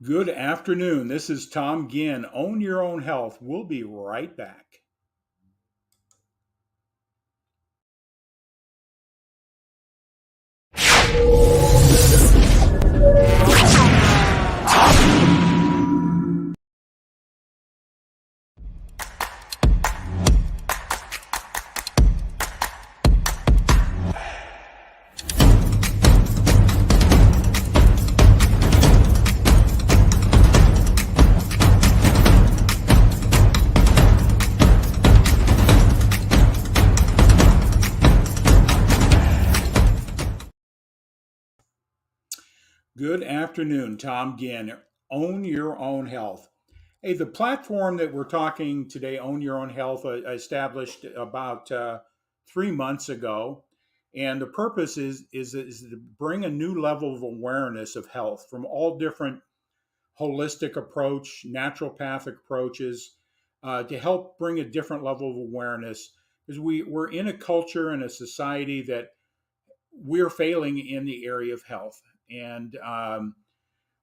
Good afternoon. This is Tom Ginn. Own Your Own Health. We'll be right back. Good afternoon. Tom Ginn. Own Your Own Health. Hey, the platform that we're talking today, Own Your Own Health, I established about 3 months ago. And the purpose is to bring a new level of awareness of health from all different holistic approach, naturopathic approaches, to help bring a different level of awareness. Because we're in a culture and a society that we're failing in the area of health. And I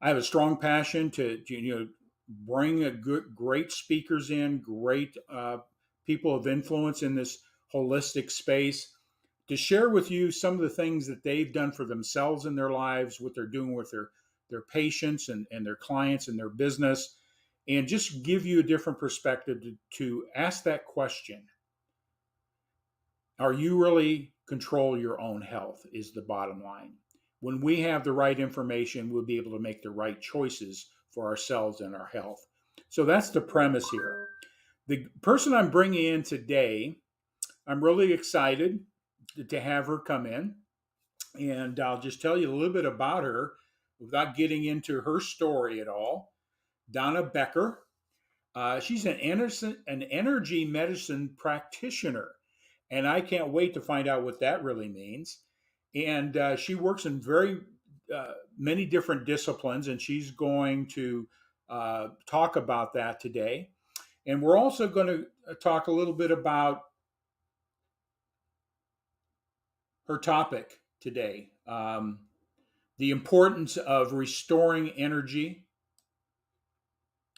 have a strong passion to bring great speakers in, great people of influence in this holistic space to share with you some of the things that they've done for themselves in their lives, what they're doing with their patients and their clients and their business, and just give you a different perspective to ask that question. Are you really control your own health is the bottom line. When we have the right information, we'll be able to make the right choices for ourselves and our health. So that's the premise here. The person I'm bringing in today, I'm really excited to have her come in. And I'll just tell you a little bit about her without getting into her story at all. Donna Becker. She's an energy medicine practitioner, and I can't wait to find out what that really means. And she works in very many different disciplines, and she's going to talk about that today. And we're also going to talk a little bit about her topic today, the importance of restoring energy.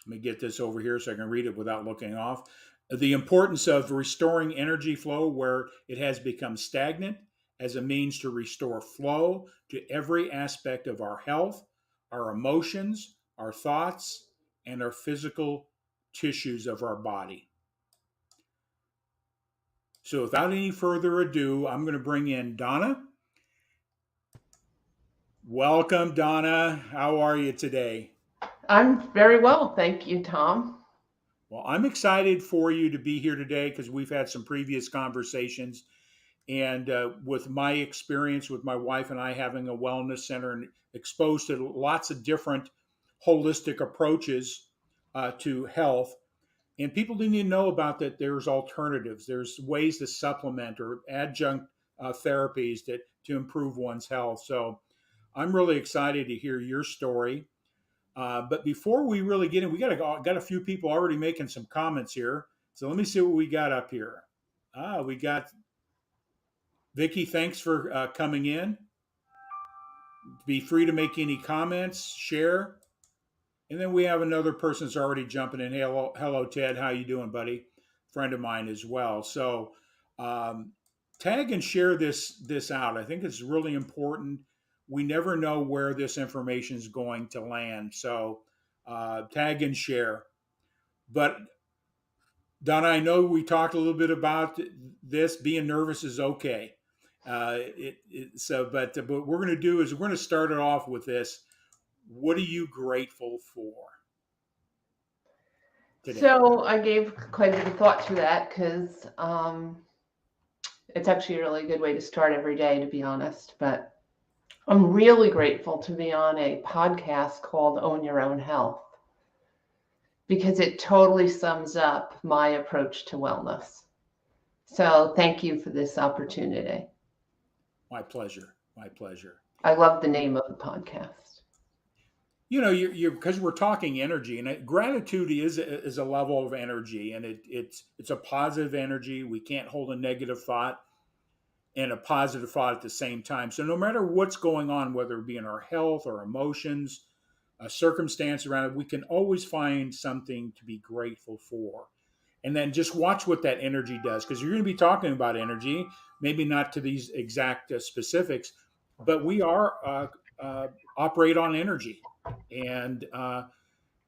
Let me get this over here so I can read it without looking off. The importance of restoring energy flow where it has become stagnant as a means to restore flow to every aspect of our health, our emotions, our thoughts, and our physical tissues of our body. So, without any further ado, I'm going to bring in Donna. Welcome, Donna. How are you today? I'm very well, thank you, Tom. Well, I'm excited for you to be here today because we've had some previous conversations. And with my experience with my wife and I having a wellness center and exposed to lots of different holistic approaches to health, and people didn't even know about that there's alternatives. There's ways to supplement or adjunct therapies to improve one's health. So I'm really excited to hear your story. But before we really get in, we got a few people already making some comments here. So let me see what we got up here. We got Vicky. Thanks for coming in. Be free to make any comments, share, and then we have another person that's already jumping in. Hey, hello, Ted. How you doing, buddy? Friend of mine as well. So um, tag and share this out. I think it's really important. We never know where this information is going to land. So tag and share. But Donna, I know we talked a little bit about this. Being nervous is okay. But what we're going to do is we're going to start it off with this. What are you grateful for today? So I gave quite a bit of thought to that because it's actually a really good way to start every day, to be honest. But I'm really grateful to be on a podcast called Own Your Own Health because it totally sums up my approach to wellness. So thank you for this opportunity. My pleasure. My pleasure. I love the name of the podcast. You because we're talking energy, and gratitude is a level of energy, and it's a positive energy. We can't hold a negative thought and a positive thought at the same time. So no matter what's going on, whether it be in our health or emotions, a circumstance around it, we can always find something to be grateful for. And then just watch what that energy does, because you're going to be talking about energy, maybe not to these exact specifics, but we are operate on energy, and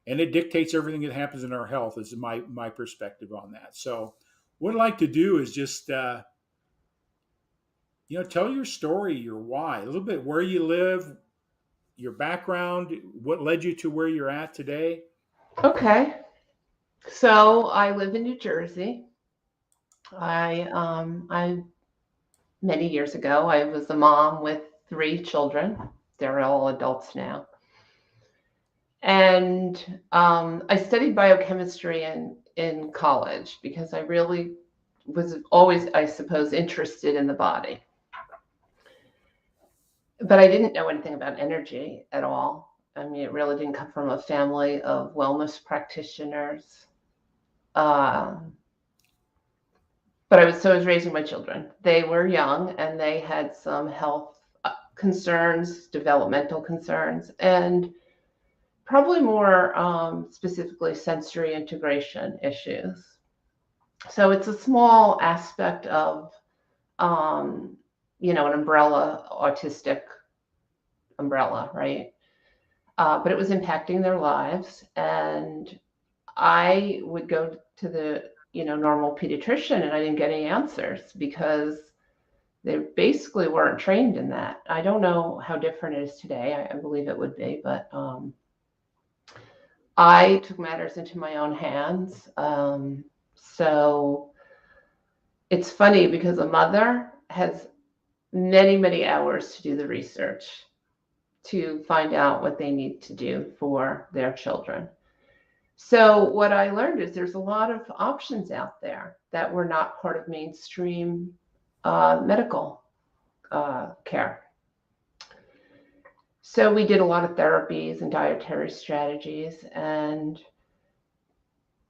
and it dictates everything that happens in our health. Is my perspective on that. So, what I'd like to do is just tell your story, your why, a little bit, where you live, your background, what led you to where you're at today. Okay. So I live in New Jersey. I many years ago, I was a mom with 3 children. They're all adults now. And I studied biochemistry in college because I really was always, I suppose, interested in the body. But I didn't know anything about energy at all. I mean, it really didn't come from a family of wellness practitioners. Um, but I was raising my children. They were young and they had some health concerns, developmental concerns, and probably more specifically sensory integration issues. So it's a small aspect of, an umbrella, autistic umbrella, right? But it was impacting their lives. And I would go to the, normal pediatrician and I didn't get any answers because they basically weren't trained in that. I don't know how different it is today. I believe it would be, but I took matters into my own hands. So it's funny because a mother has many, many hours to do the research to find out what they need to do for their children. So what I learned is there's a lot of options out there that were not part of mainstream medical care. So we did a lot of therapies and dietary strategies. And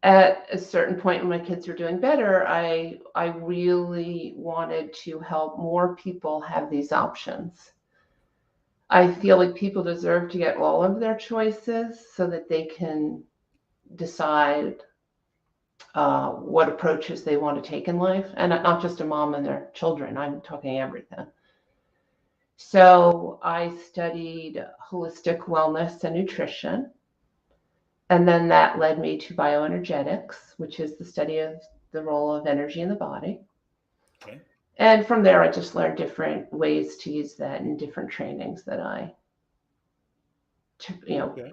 at a certain point when my kids were doing better, I really wanted to help more people have these options. I feel like people deserve to get all of their choices so that they can decide what approaches they want to take in life. And not just a mom and their children, I'm talking everything. So I studied holistic wellness and nutrition. And then that led me to bioenergetics, which is the study of the role of energy in the body. Okay. And from there, I just learned different ways to use that in different trainings that I, Okay.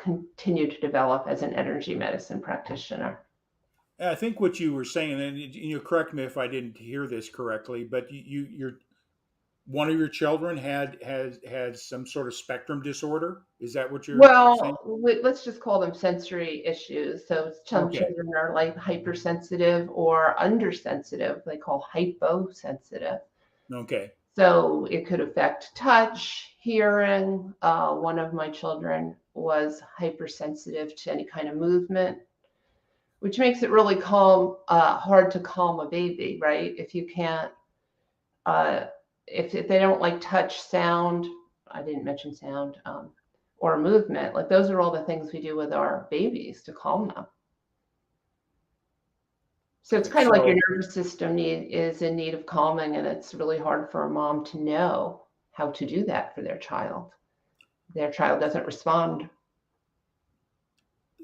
continue to develop as an energy medicine practitioner. I think what you were saying, and you correct me if I didn't hear this correctly, but you're one of your children had some sort of spectrum disorder. Is that what you're saying? Well, let's just call them sensory issues. So some Okay. children are like hypersensitive or undersensitive. They call hyposensitive. Okay. So it could affect touch, hearing. One of my children was hypersensitive to any kind of movement, which makes it really hard to calm a baby, right? If you can't, uh, if they don't like touch, sound, I didn't mention sound, or movement, like those are all the things we do with our babies to calm them. So it's Okay. kind of like your So nervous system is in need of calming, and it's really hard for a mom to know how to do that for their child. Their child doesn't respond.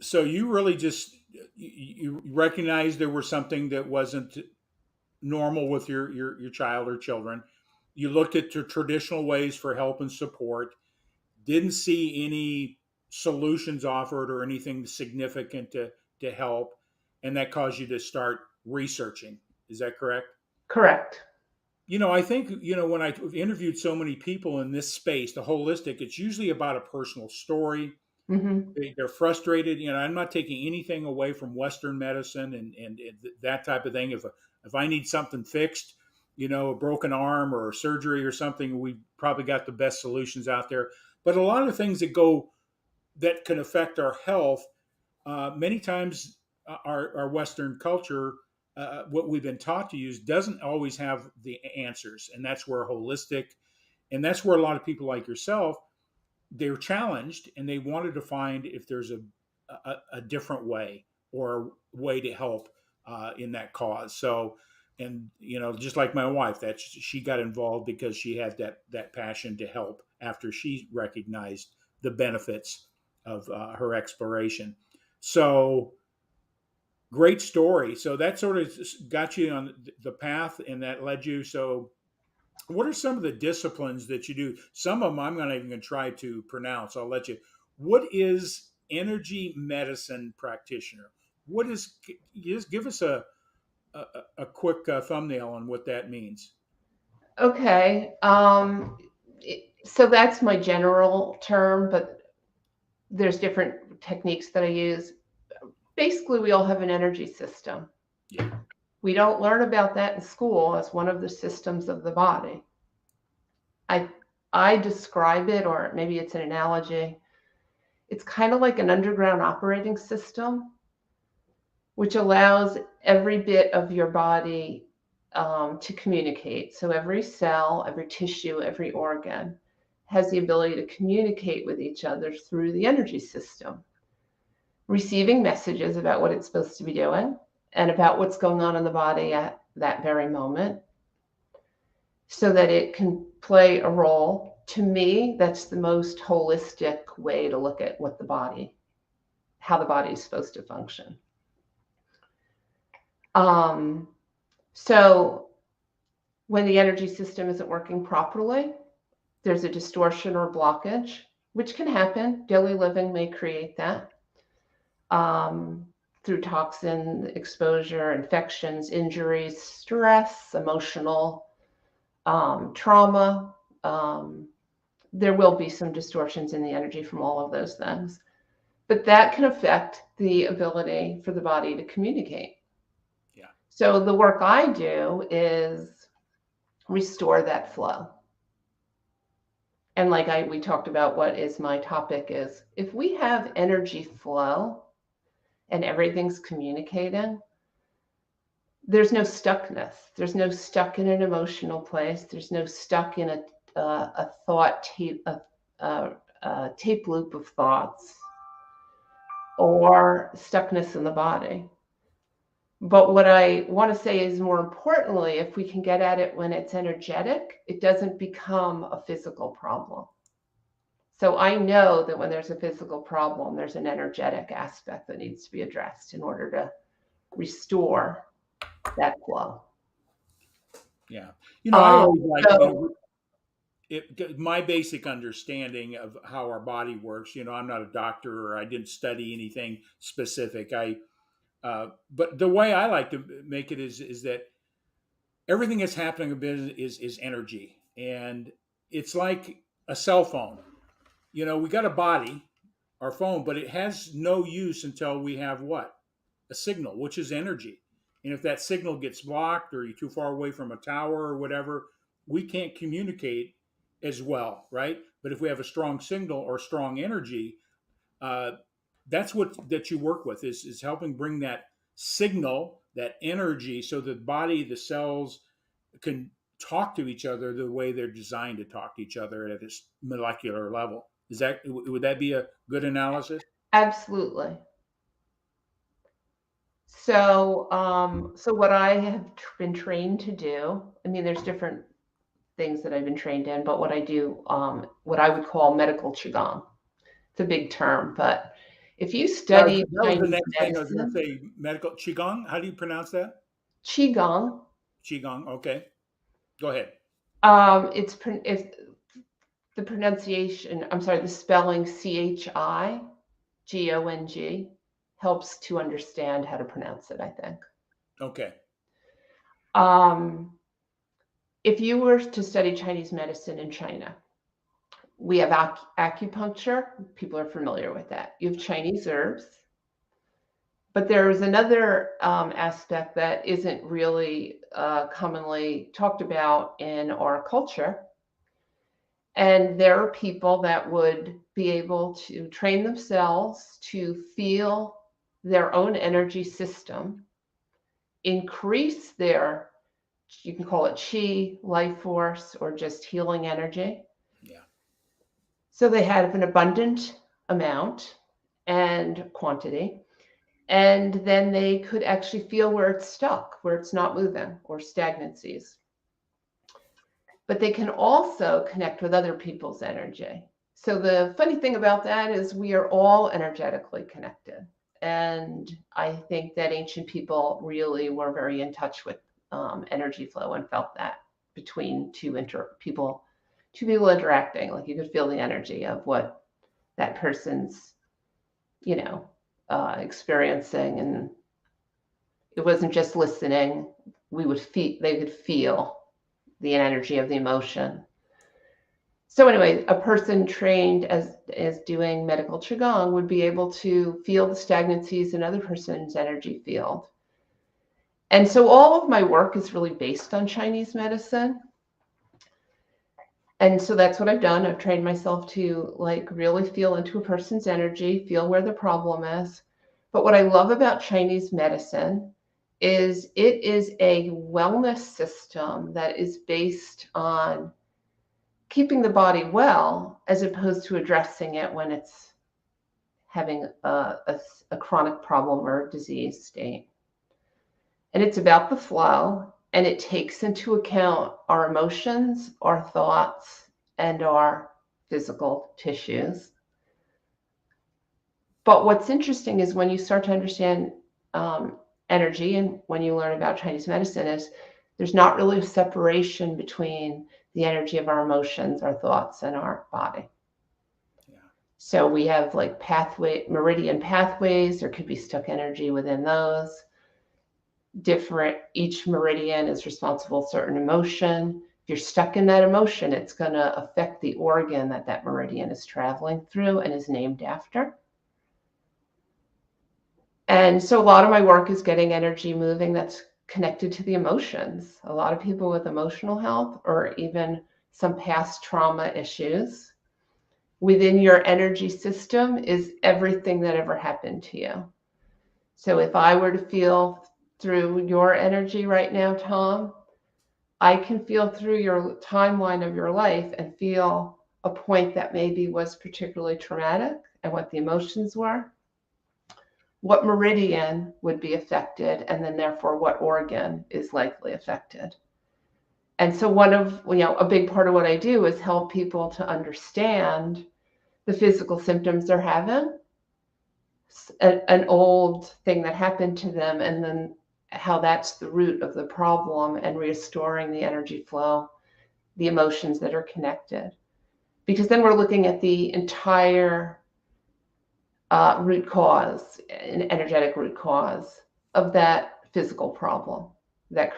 so you really just you recognized there was something that wasn't normal with your child or children. You looked at the traditional ways for help and support, didn't see any solutions offered or anything significant to help, and that caused you to start researching. Is that correct? Correct. I think, when I've interviewed so many people in this space, the holistic, it's usually about a personal story. Hmm. They're frustrated. I'm not taking anything away from Western medicine and that type of thing. If I need something fixed, a broken arm or surgery or something, we probably got the best solutions out there. But a lot of things that can affect our health, many times our Western culture, what we've been taught to use, doesn't always have the answers, and that's where holistic, and that's where a lot of people like yourself they're challenged and they wanted to find if there's a different way or a way to help in that cause. So, and just like my wife, that she got involved because she had that passion to help after she recognized the benefits of her exploration. So great story. So that sort of got you on the path, and that led you. So what are some of the disciplines that you do? Some of them I'm not even going to try to pronounce. I'll let you. What is energy medicine practitioner? What is? Just give us a, a quick thumbnail on what that means. Okay. So that's my general term, but there's different techniques that I use. Basically, we all have an energy system. Yeah. We don't learn about that in school as one of the systems of the body. I I describe it, or maybe it's an analogy. It's kind of like an underground operating system, which allows every bit of your body to communicate. So every cell, every tissue, every organ has the ability to communicate with each other through the energy system, receiving messages about what it's supposed to be doing and about what's going on in the body at that very moment so that it can play a role. To me, that's the most holistic way to look at how the body is supposed to function. Um, so when the energy system isn't working properly, there's a distortion or blockage, which can happen. Daily living may create that through toxin exposure, infections, injuries, stress, emotional trauma. There will be some distortions in the energy from all of those things. But that can affect the ability for the body to communicate. Yeah. So the work I do is restore that flow. And like we talked about, what is my topic is if we have energy flow and everything's communicating, there's no stuckness. There's no stuck in an emotional place. There's no stuck in a thought tape, a tape loop of thoughts, or stuckness in the body. But what I want to say is, more importantly, if we can get at it when it's energetic, it doesn't become a physical problem. So I know that when there's a physical problem, there's an energetic aspect that needs to be addressed in order to restore that flow. Yeah. I Um, always like, so my basic understanding of how our body works. I'm not a doctor or I didn't study anything specific. But the way I like to make it is that everything that's happening in business is energy, and it's like a cell phone. We got a body, our phone, but it has no use until we have what? A signal, which is energy. And if that signal gets blocked or you're too far away from a tower or whatever, we can't communicate as well, right? But if we have a strong signal or strong energy, uh, that's what that you work with is helping bring that signal, that energy, so the body, the cells can talk to each other the way they're designed to talk to each other at this molecular level. Would that be a good analysis? absolutely. So what I have been trained to do, I mean, there's different things that I've been trained in, but what I do, what I would call medical qigong. It's a big term, but if you study That was the Chinese next thing I was going to medicine, say. Medical qigong. How do you pronounce that? qigong, Qigong. Okay, go ahead. it's the pronunciation. I'm sorry, the spelling Chigong helps to understand how to pronounce it, I think. Okay. Um, if you were to study Chinese medicine in China, we have acupuncture. People are familiar with that. You have Chinese herbs, but there is another aspect that isn't really commonly talked about in our culture. And there are people that would be able to train themselves to feel their own energy system, increase their, you can call it chi, life force, or just healing energy, Yeah. So they have an abundant amount and quantity, and then they could actually feel where it's stuck, where it's not moving, or stagnancies. But they can also connect with other people's energy. So the funny thing about that is we are all energetically connected. And I think that ancient people really were very in touch with energy flow and felt that between people, two people interacting, like you could feel the energy of what that person's, you know, experiencing, and it wasn't just listening. They could feel the energy of the emotion. So anyway, a person trained as doing medical qigong would be able to feel the stagnancies in another person's energy field. And so all of my work is really based on Chinese medicine. And so that's what I've done. I've trained myself to like really feel into a person's energy, feel where the problem is. But what I love about Chinese medicine is it is a wellness system that is based on keeping the body well, as opposed to addressing it when it's having a chronic problem or disease state. And it's about the flow, and it takes into account our emotions, our thoughts, and our physical tissues. But what's interesting is when you start to understand energy, and when you learn about Chinese medicine, is there's not really a separation between the energy of our emotions, our thoughts, and our body. Yeah. So we have like meridian pathways. There could be stuck energy within those. Each meridian is responsible for a certain emotion. If you're stuck in that emotion, it's going to affect the organ that meridian is traveling through and is named after. And so a lot of my work is getting energy moving that's connected to the emotions. A lot of people with emotional health, or even some past trauma issues, within your energy system is everything that ever happened to you. So if I were to feel through your energy right now, Tom, I can feel through your timeline of your life and feel a point that maybe was particularly traumatic and what the emotions were, what meridian would be affected, and then therefore what organ is likely affected. And so a big part of what I do is help people to understand the physical symptoms they're having, an old thing that happened to them, and then how that's the root of the problem, and restoring the energy flow, the emotions that are connected. Because then we're looking at the entire root cause, an energetic root cause of that physical problem that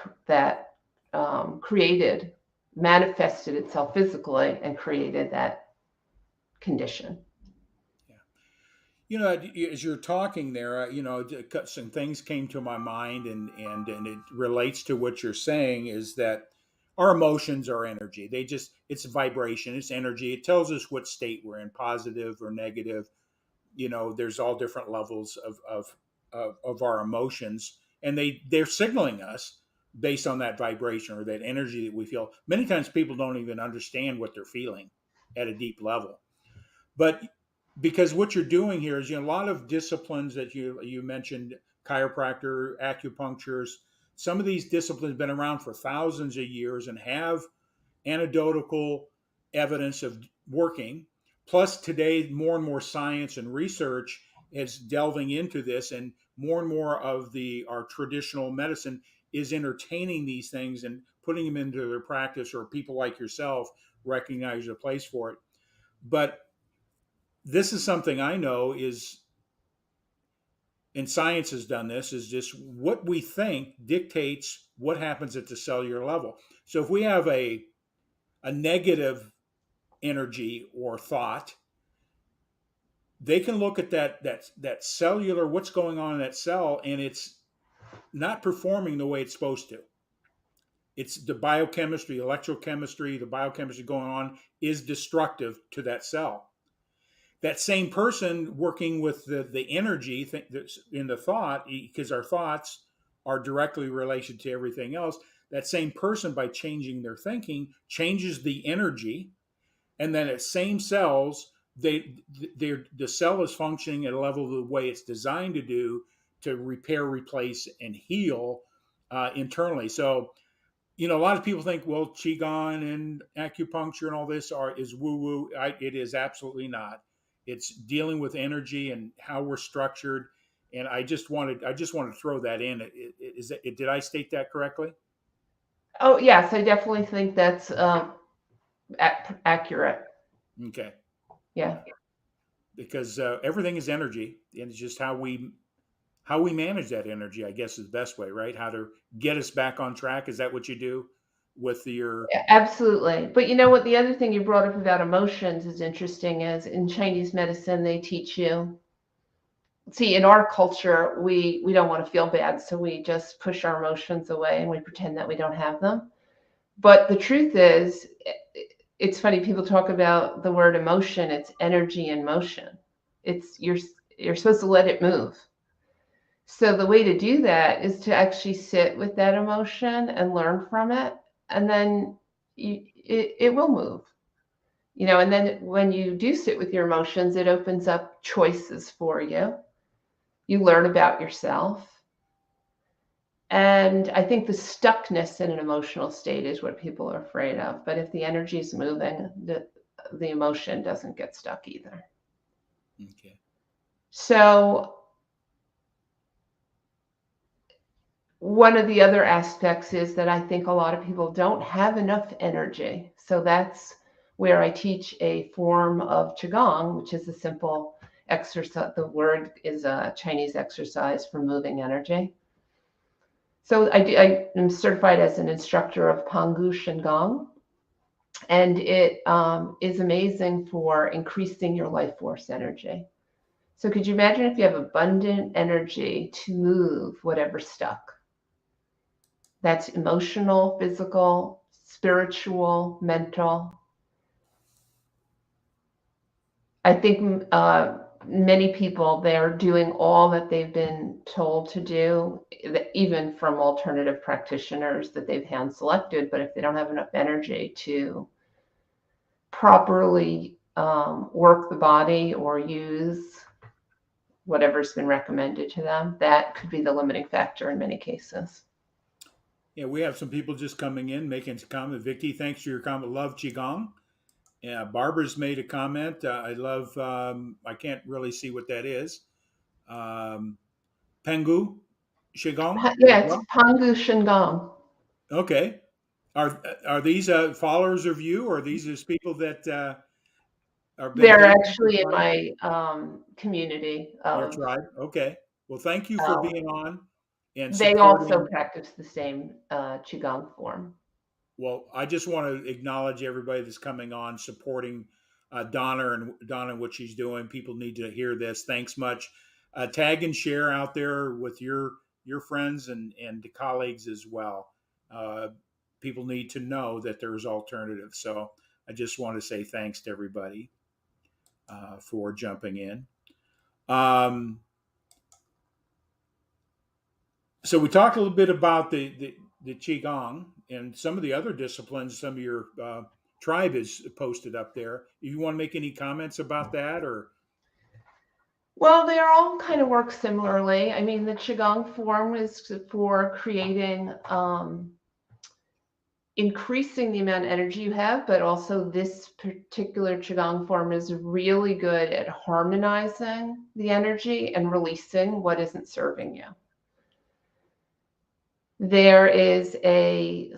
manifested itself physically and created that condition. As you're talking there, some things came to my mind, and it relates to what you're saying. Is that our emotions are energy? It's vibration, it's energy. It tells us what state we're in, positive or negative. There's all different levels of our emotions, and they're signaling us based on that vibration or that energy that we feel. Many times, people don't even understand what they're feeling at a deep level, but because what you're doing here is, a lot of disciplines that you mentioned, chiropractor, acupuncturists, some of these disciplines have been around for thousands of years and have anecdotal evidence of working. Plus, today, more and more science and research is delving into this, and more of our traditional medicine is entertaining these things and putting them into their practice, or people like yourself recognize a place for it. But this is something I know is, and science has done this, is just what we think dictates what happens at the cellular level. So if we have a negative energy or thought, they can look at that cellular, what's going on in that cell, and it's not performing the way it's supposed to. It's the biochemistry, electrochemistry, the biochemistry going on is destructive to that cell. That same person working with the energy that's in the thought, because our thoughts are directly related to everything else. That same person, by changing their thinking, changes the energy, and then at same cells, the cell is functioning at a level the way it's designed to do, to repair, replace, and heal internally. So, a lot of people think, well, qigong and acupuncture and all this is woo woo. It is absolutely not. It's dealing with energy and how we're structured. And I just wanted to throw that in. Did I state that correctly? Oh, yes, I definitely think that's accurate. Okay. Yeah. Because everything is energy, and it's just how we manage that energy, I guess, is the best way, right? How to get us back on track. Is that what you do with your? Absolutely. But you know what? The other thing you brought up about emotions is interesting, is in Chinese medicine, they teach you. See, in our culture, we don't want to feel bad, so we just push our emotions away and we pretend that we don't have them. But the truth is, it's funny, people talk about the word emotion, it's energy in motion. It's you're supposed to let it move. So the way to do that is to actually sit with that emotion and learn from it, and then it will move. And then when you do sit with your emotions, it opens up choices for you. You learn about yourself. And I think the stuckness in an emotional state is what people are afraid of. But if the energy is moving, the emotion doesn't get stuck either. Okay. So one of the other aspects is that I think a lot of people don't have enough energy. So that's where I teach a form of Qigong, which is a simple exercise. The word is a Chinese exercise for moving energy. So I am certified as an instructor of Pangu Shingon, and it is amazing for increasing your life force energy. So could you imagine if you have abundant energy to move whatever's stuck? That's emotional, physical, spiritual, mental. I think many people, they're doing all that they've been told to do, even from alternative practitioners that they've hand selected. But if they don't have enough energy to properly work the body or use whatever's been recommended to them, that could be the limiting factor in many cases. Yeah, we have some people just coming in making a comment. Vicky, thanks for your comment. Love qigong. Yeah, Barbara's made a comment. I love. I can't really see what that is. Um, Pengu qigong as Yeah, it's well. Pangu Shingon. Okay. Are these followers of you, or are these just people that are been They're taking the actually in time? my community Your of, tribe. Okay. Well, thank you for um, being on and they also supporting. practice the same Qigong form. Well, I just want to acknowledge everybody that's coming on, supporting Donna and what she's doing. People need to hear this. Thanks much. Tag and share out there with your friends and the colleagues as well. Uh, People need to know that there's alternatives. So I just want to say thanks to everybody for jumping in. Um, so we talked a little bit about the qigong and some of the other disciplines. Some of your tribe is posted up there. You want to make any comments about that, or? Well, they are all kind of work similarly. I mean, the Qigong form is for creating, increasing the amount of energy you have, but also this particular Qigong form is really good at harmonizing the energy and releasing what isn't serving you. There is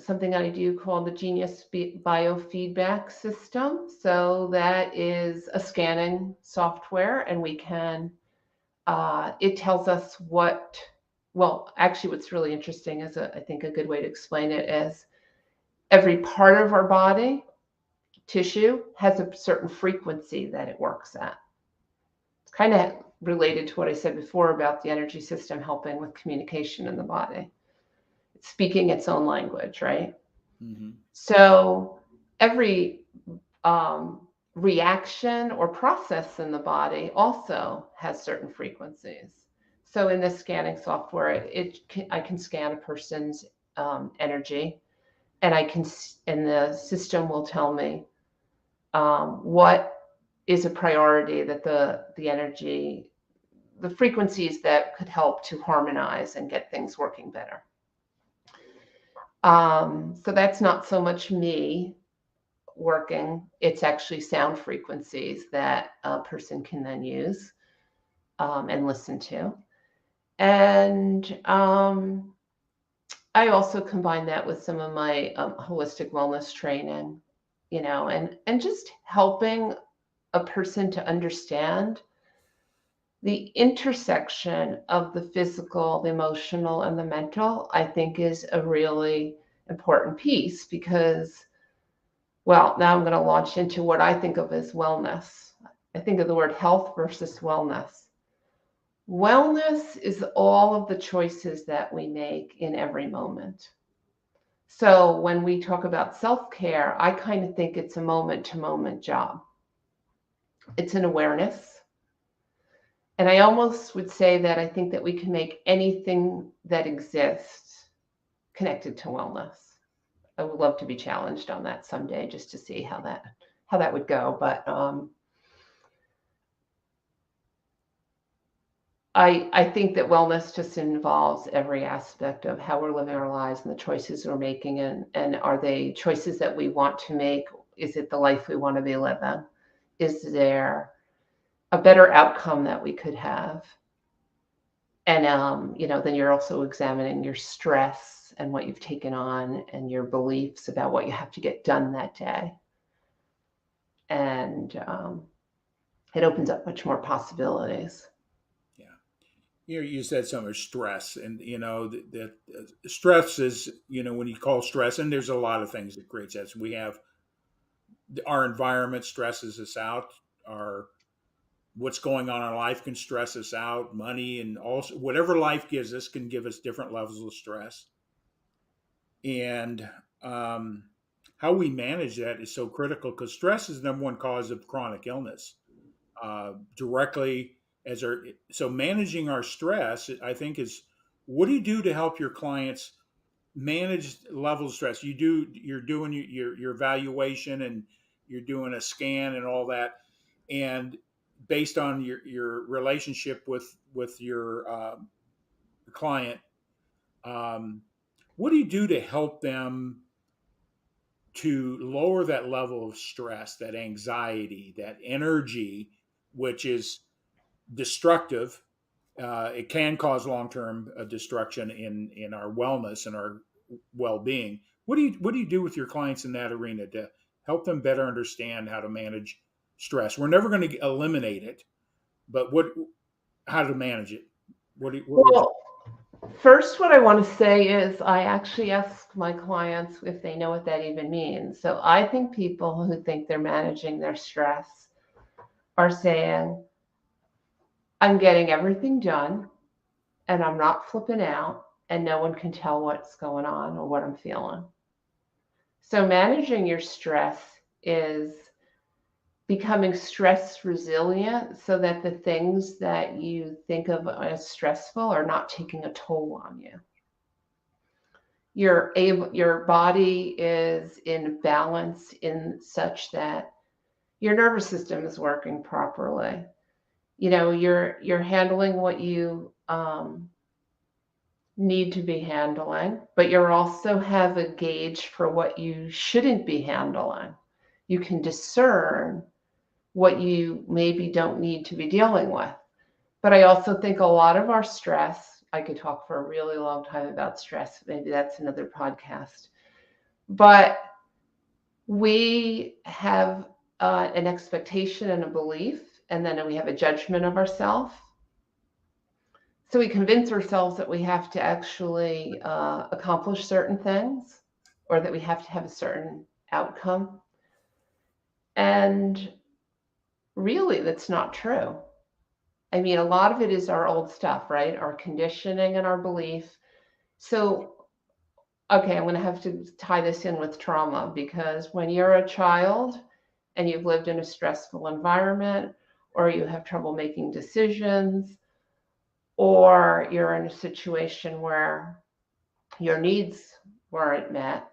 something I do called the Genius Biofeedback System. So that is a scanning software, and we can, it tells us well, actually what's really interesting is, I think a good way to explain it is every part of our body tissue has a certain frequency that it works at. It's kind of related to what I said before about the energy system helping with communication in the body. It's speaking its own language, right? Mm-hmm. So every reaction or process in the body also has certain frequencies. So in this scanning software, I can scan a person's energy, and and the system will tell me What is a priority that the energy, the frequencies that could help to harmonize and get things working better. So that's not so much me working, it's actually sound frequencies that a person can then use and listen to. And I also combine that with some of my holistic wellness training, and just helping a person to understand the intersection of the physical, the emotional, and the mental, I think is a really important piece because, well, now I'm going to launch into what I think of as wellness. I think of the word health versus wellness. Wellness is all of the choices that we make in every moment. So when we talk about self-care, I kind of think it's a moment-to-moment job. It's an awareness. And I almost would say that I think that we can make anything that exists connected to wellness. I would love to be challenged on that someday just to see how that would go. But I think that wellness just involves every aspect of how we're living our lives and the choices we're making. And are they choices that we want to make? Is it the life we want to be living? Is there a better outcome that we could have? And, then you're also examining your stress and what you've taken on and your beliefs about what you have to get done that day. And it opens up much more possibilities. You said so much stress, and that stress is, when you call stress, and there's a lot of things that create stress. We have our environment stresses us out. Our What's going on in life can stress us out. Money and also whatever life gives us can give us different levels of stress, and um, how we manage that is so critical because stress is the number one cause of chronic illness. Directly as our So managing our stress, I think, is what do you do to help your clients manage levels of stress? You're doing your evaluation, and you're doing a scan and all that, and based on your relationship with your client, um, what do you do to help them to lower that level of stress, that anxiety, that energy, which is destructive? It can cause long-term destruction in our wellness and our well-being. What do you do with your clients in that arena to help them better understand how to manage stress? We're never going to eliminate it, but how to manage it? What would you? Well, first, what I want to say is I actually ask my clients if they know what that even means. So I think people who think they're managing their stress are saying, I'm getting everything done and I'm not flipping out and no one can tell what's going on or what I'm feeling. So managing your stress is becoming stress resilient so that the things that you think of as stressful are not taking a toll on you. Your body is in balance in such that your nervous system is working properly. You're handling what you need to be handling, but you also have a gauge for what you shouldn't be handling. You can discern what you maybe don't need to be dealing with. But I also think a lot of our stress, I could talk for a really long time about stress, maybe that's another podcast, but we have an expectation and a belief, and then we have a judgment of ourselves. So we convince ourselves that we have to actually accomplish certain things or that we have to have a certain outcome. And really, that's not true. I mean, a lot of it is our old stuff, right? Our conditioning and our belief. So, okay, I'm going to have to tie this in with trauma because when you're a child and you've lived in a stressful environment, or you have trouble making decisions, or you're in a situation where your needs weren't met,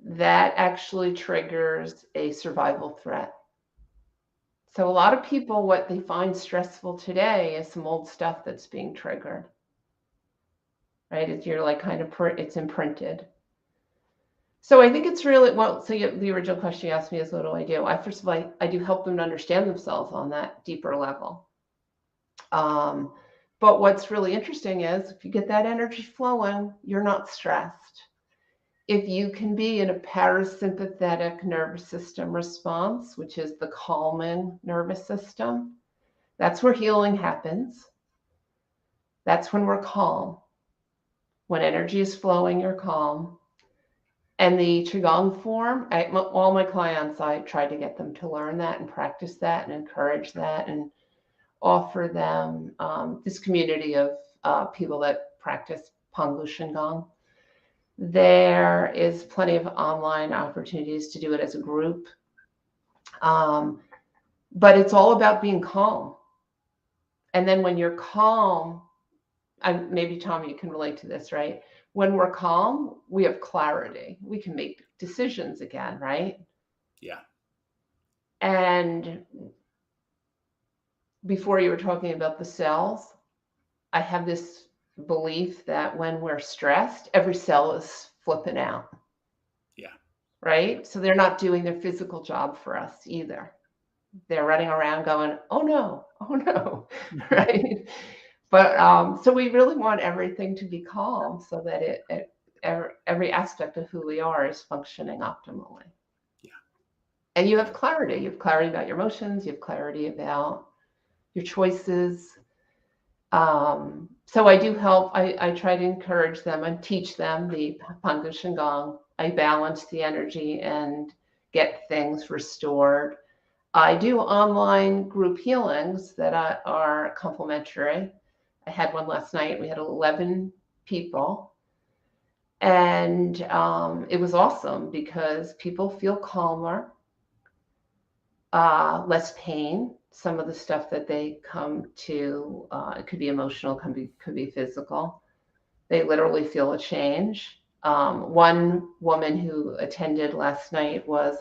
that actually triggers a survival threat. So a lot of people, what they find stressful today is some old stuff that's being triggered, right? You're like kind of, it's imprinted. So I think it's really, well, so the original question you asked me is, what do I do? First of all, I do help them to understand themselves on that deeper level. But what's really interesting is if you get that energy flowing, you're not stressed. If you can be in a parasympathetic nervous system response, which is the calming nervous system, that's where healing happens. That's when we're calm. When energy is flowing, you're calm. And the Qigong form, all my clients, I try to get them to learn that and practice that and encourage that and offer them this community of people that practice Pangu Shingon. There is plenty of online opportunities to do it as a group. But it's all about being calm. And then when you're calm, maybe Tommy, you can relate to this, right? When we're calm, we have clarity. We can make decisions again, right? Yeah. And before you were talking about the cells, I have this belief that when we're stressed, every cell is flipping out. Yeah. Right? So they're not doing their physical job for us either. They're running around going, oh no, right? But so we really want everything to be calm so that every aspect of who we are is functioning optimally. Yeah. And you have clarity. You have clarity about your emotions. You have clarity about your choices. So I do help. I try to encourage them and teach them the Pangu Shingon. I balance the energy and get things restored. I do online group healings that are complimentary. I had one last night. We had 11 people. And it was awesome because people feel calmer, less pain. Some of the stuff that they come to, it could be emotional, could be physical. They literally feel a change. One woman who attended last night was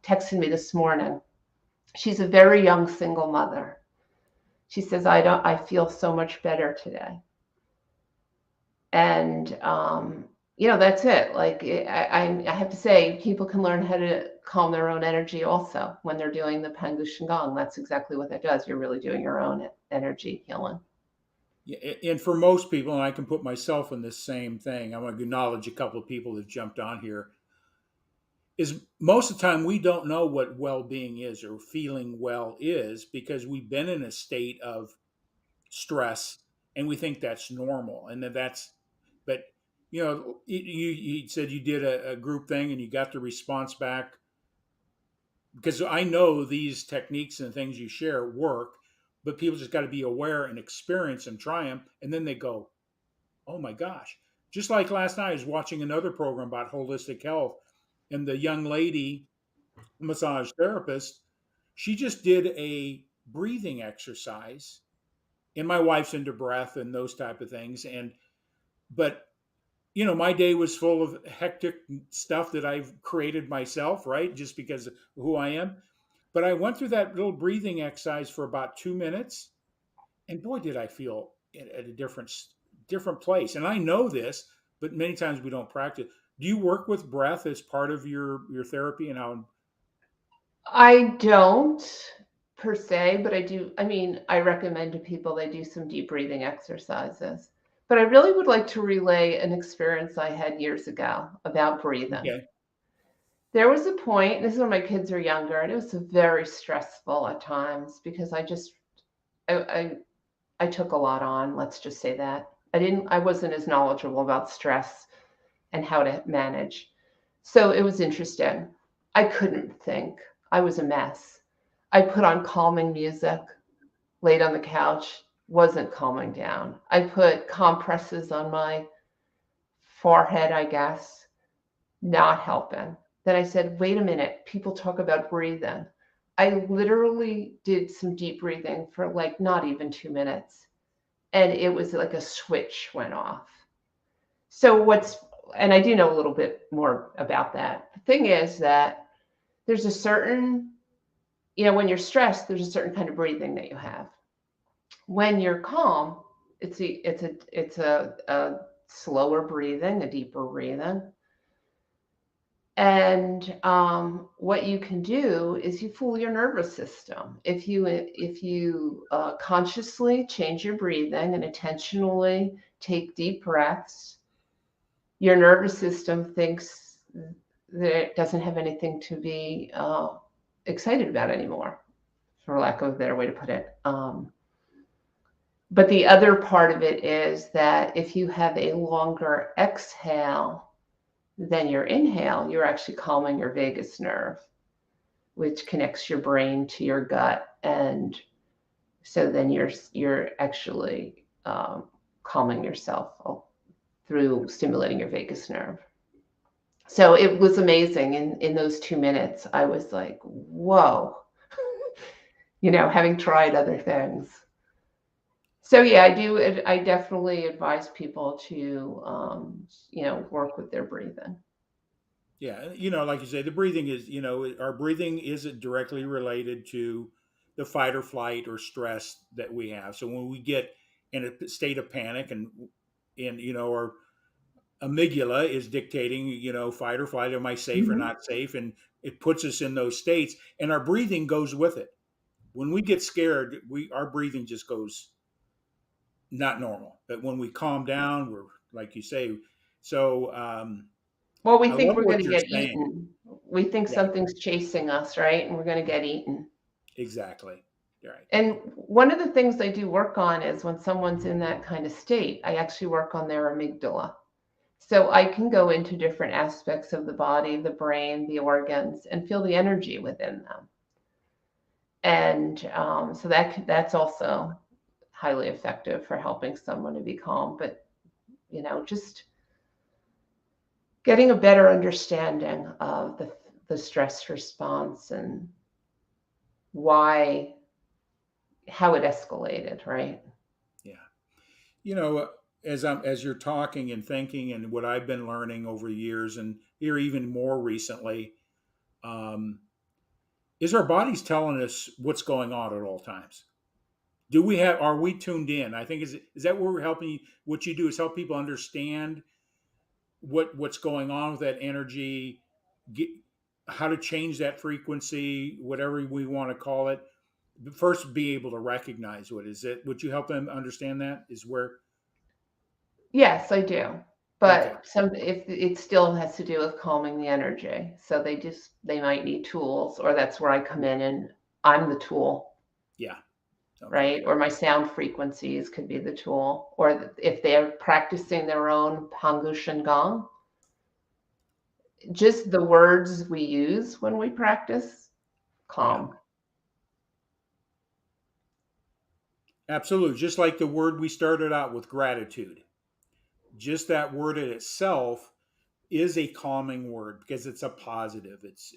texting me this morning. She's a very young single mother. She says, I feel so much better today. And, that's it. Like, I have to say, people can learn how to calm their own energy also when they're doing the Pangu Shingon. That's exactly what that does. You're really doing your own energy healing. Yeah, and for most people, and I can put myself in this same thing, I want to acknowledge a couple of people that jumped on here, is most of the time we don't know what well-being is or feeling well is because we've been in a state of stress and we think that's normal and but you said you did a group thing and you got the response back because I know these techniques and things you share work, but people just got to be aware and experience and try them, and then they go, oh my gosh. Just like last night, I was watching another program about holistic health, and the young lady, massage therapist, she just did a breathing exercise. And my wife's into breath and those type of things. But my day was full of hectic stuff that I've created myself, right? Just because of who I am. But I went through that little breathing exercise for about 2 minutes, and boy, did I feel at a different place. And I know this, but many times we don't practice. Do you work with breath as part of your therapy and how? I don't per se, but I do. I mean, I recommend to people they do some deep breathing exercises. But I really would like to relay an experience I had years ago about breathing. Okay. There was a point, this is when my kids are younger, and it was very stressful at times because I took a lot on, let's just say that. I wasn't as knowledgeable about stress and how to manage. So it was interesting. I couldn't think. I was a mess. I put on calming music, laid on the couch, wasn't calming down. I put compresses on my forehead, I guess, not helping. Then I said, wait a minute, people talk about breathing. I literally did some deep breathing for like not even 2 minutes. And it was like a switch went off. So and I do know a little bit more about that. The thing is that there's a certain, when you're stressed, there's a certain kind of breathing that you have. When you're calm, it's a slower breathing, a deeper breathing. And what you can do is you fool your nervous system. If you consciously change your breathing and intentionally take deep breaths, your nervous system thinks that it doesn't have anything to be excited about anymore, for lack of a better way to put it. But the other part of it is that if you have a longer exhale than your inhale, you're actually calming your vagus nerve, which connects your brain to your gut, and so then you're actually calming yourself through stimulating your vagus nerve. So it was amazing. In those 2 minutes, I was like, whoa, having tried other things. So yeah, I definitely advise people to, work with their breathing. Yeah, like you say, the breathing is, our breathing isn't directly related to the fight or flight or stress that we have. So when we get in a state of panic and our amygdala is dictating, fight or flight, am I safe or Mhm. not safe? And it puts us in those states, and our breathing goes with it. When we get scared, our breathing just goes not normal. But when we calm down, we're like you say. So Well, we I think love we're going what to you're get saying. eaten. We think Yeah, something's chasing us, right? And we're going to get eaten. exactly. Right. And one of the things I do work on is when someone's in that kind of state, I actually work on their amygdala. So I can go into different aspects of the body, the brain, the organs, and feel the energy within them. And so that's also highly effective for helping someone to be calm. But just getting a better understanding of the stress response and why, how it escalated, right? Yeah. You know, as you're talking and thinking, and what I've been learning over the years, and here even more recently, um, is our bodies telling us what's going on at all times. Do we have? Are we tuned in? I think is that where we're helping you? What you do is help people understand what's going on with that energy, get how to change that frequency, whatever we want to call it. But first, be able to recognize what is it. Would you help them understand that? Is where Yes, I do. okay, But some if it still has to do with calming the energy. So they might need tools, or that's where I come in and I'm the tool, yeah, okay, right? Or my sound frequencies could be the tool. Or if they're practicing their own Pangu Shingon, just the words we use when we practice, yeah, calm. absolutely. Just like the word we started out with, gratitude. Just that word in itself is a calming word because it's a positive. It's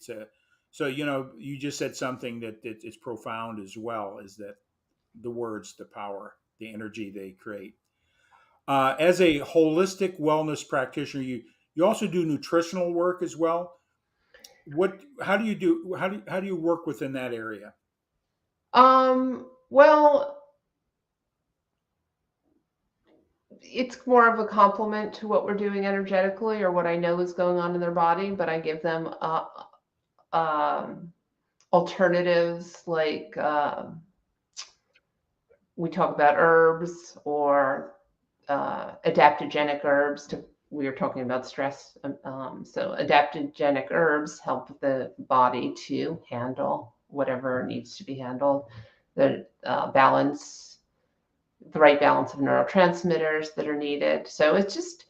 a so you just said something that is profound as well. Is that the words, the power, the energy they create. As a holistic wellness practitioner, you also do nutritional work as well. What? How do you do? How do you work within that area? Well, it's more of a compliment to what we're doing energetically or what I know is going on in their body, but I give them um, alternatives like we talk about herbs or adaptogenic herbs. We were talking about stress. So adaptogenic herbs help the body to handle whatever needs to be handled. The the right balance of neurotransmitters that are needed. So it's just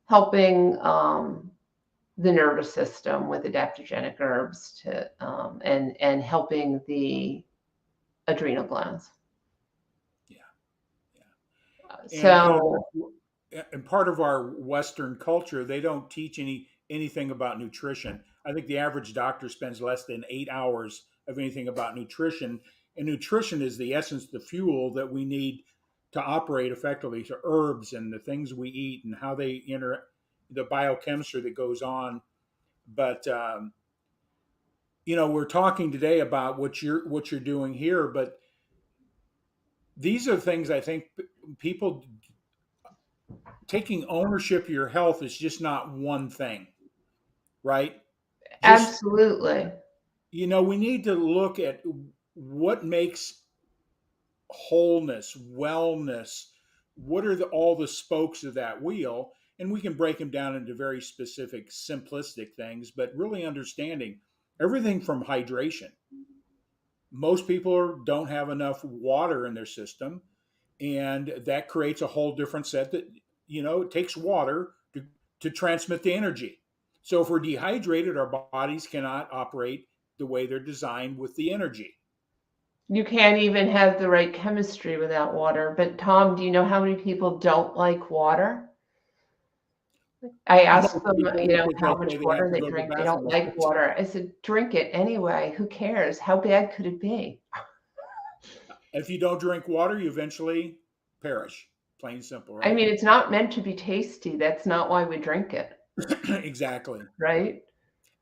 helping the nervous system with adaptogenic herbs to and helping the adrenal glands. Yeah, yeah. And So and part of our Western culture, they don't teach anything about nutrition. I think the average doctor spends less than 8 hours of anything about nutrition, and nutrition is the essence, the fuel that we need to operate effectively. So herbs and the things we eat and how they the biochemistry that goes on. But we're talking today about what you're doing here, but these are things I think people taking ownership of your health is just not one thing, right? Just, Absolutely. we need to look at what makes wholeness, wellness, what are all the spokes of that wheel? And we can break them down into very specific, simplistic things, but really understanding everything from hydration. Most people don't have enough water in their system, and that creates a whole different set that, it takes water to transmit the energy. So if we're dehydrated, our bodies cannot operate the way they're designed with the energy. You can't even have the right chemistry without water. But Tom, do you know how many people don't like water? I Most asked them, people, because how they much say they have water to they go to the drink. They don't bathroom. like water. I said, drink it anyway. Who cares? How bad could it be? If you don't drink water, you eventually perish. Plain and simple, I right? mean, it's not meant to be tasty. That's not why we drink it, Exactly. right?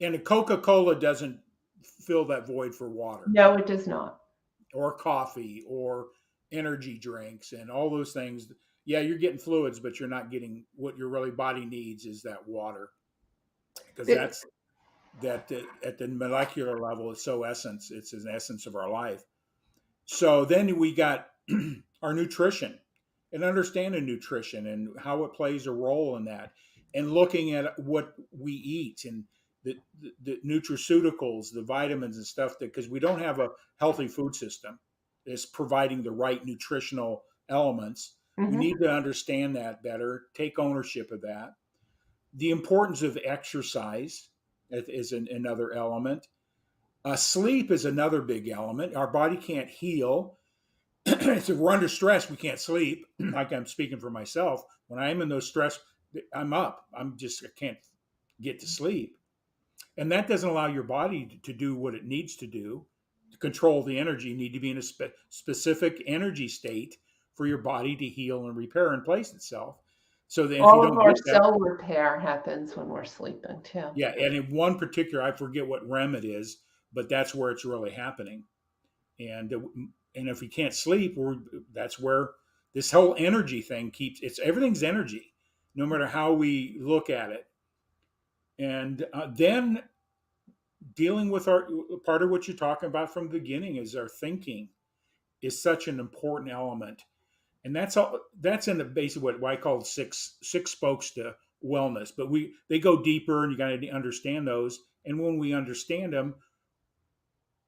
And a Coca-Cola doesn't fill that void for water No, it does not. or coffee or energy drinks and all those things. Yeah, you're getting fluids, but you're not getting what your really body needs is that water, because The- that's that at the molecular level is so essence. It's an essence of our life. So then we got our nutrition and understanding nutrition and how it plays a role in that, and looking at what we eat and the nutraceuticals, the vitamins and stuff, that because we don't have a healthy food system that's providing the right nutritional elements. We Mhm. need to understand that better, take ownership of that. The importance of exercise is another element. Sleep is another big element. Our body can't heal. So if we're under stress, we can't sleep. Like I'm speaking for myself. When I'm in those stress, I'm up. I can't get to sleep. And that doesn't allow your body to do what it needs to do to control the energy. You need to be in a specific energy state for your body to heal and repair and place itself. So that if you All of don't our get that, cell repair happens when we're sleeping too. yeah. And in one particular, I forget what REM it is, but that's where it's really happening. and and if we can't sleep, that's where this whole energy thing keeps. It's everything's energy, no matter how we look at it. And then dealing with our part of what you're talking about from the beginning is our thinking is such an important element, and that's all. That's in the base of what I call six spokes to wellness. But they go deeper, and you got to understand those. And when we understand them,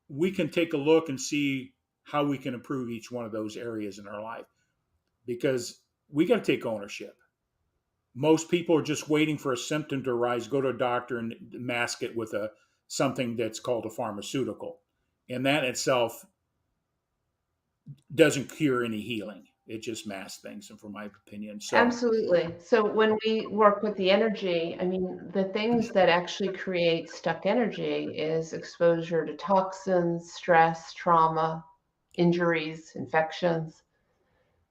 we can take a look and see how we can improve each one of those areas in our life, because we got to take ownership. Most people are just waiting for a symptom to arise, go to a doctor and mask it with a something that's called a pharmaceutical. And that itself doesn't cure any healing. It just masks things, and from my opinion. So Absolutely. So when we work with the energy, I mean, the things that actually create stuck energy is exposure to toxins, stress, trauma, injuries, infections.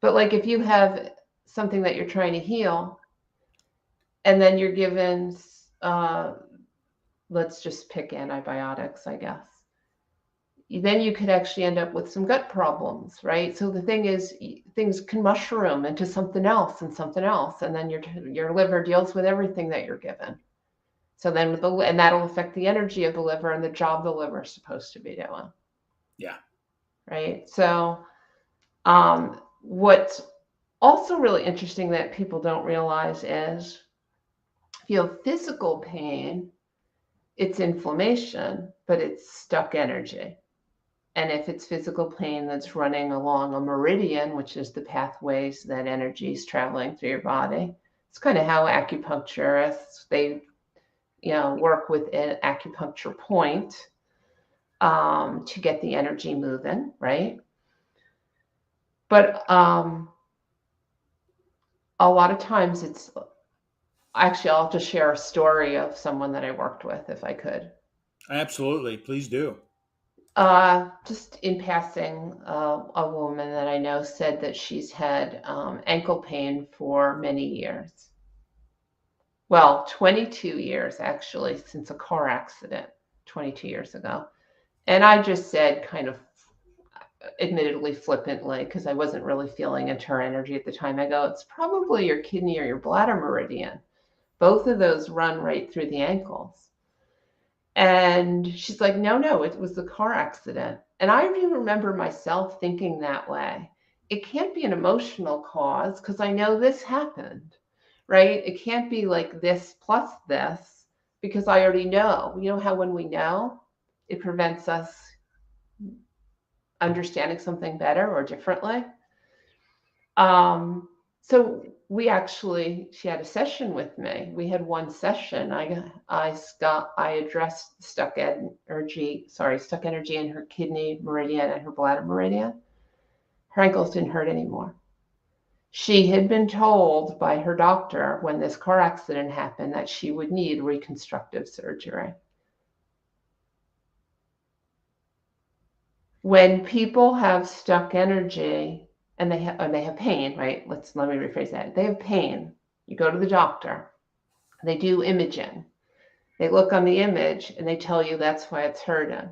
But like if you have something that you're trying to heal, and then you're given, uh, let's just pick antibiotics, I guess. Then you could actually end up with some gut problems, right? So the thing is, things can mushroom into something else and something else, and then your liver deals with everything that you're given. So then, and that'll affect the energy of the liver and the job the liver is supposed to be doing, yeah, right? So what's also really interesting that people don't realize is if you have physical pain, it's inflammation, but it's stuck energy. And if it's physical pain that's running along a meridian, which is the pathways that energy is traveling through your body, it's kind of how acupuncturists, they work with an acupuncture point to get the energy moving, right? But a lot of times it's actually, I'll just share a story of someone that I worked with if I could. absolutely. Please do. Just in passing, a woman that I know said that she's had ankle pain for many years. Well, 22 years actually, since a car accident 22 years ago. And I just said, kind of admittedly flippantly, because I wasn't really feeling into her energy at the time, I go, it's probably your kidney or your bladder meridian. Both of those run right through the ankles. And she's like, no, it was the car accident. And I even remember myself thinking that way. It can't be an emotional cause because I know this happened, right? It can't be like this plus this because I already know. You know how when we know, it prevents us understanding something better or differently? Um, so she had a session with me. We had one session. I addressed stuck energy in her kidney meridian and her bladder meridian. Her ankles didn't hurt anymore. She had been told by her doctor when this car accident happened that she would need reconstructive surgery. When people have stuck energy and they have pain, right? Let me rephrase that. They have pain. You go to the doctor. They do imaging. They look on the image and they tell you that's why it's hurting.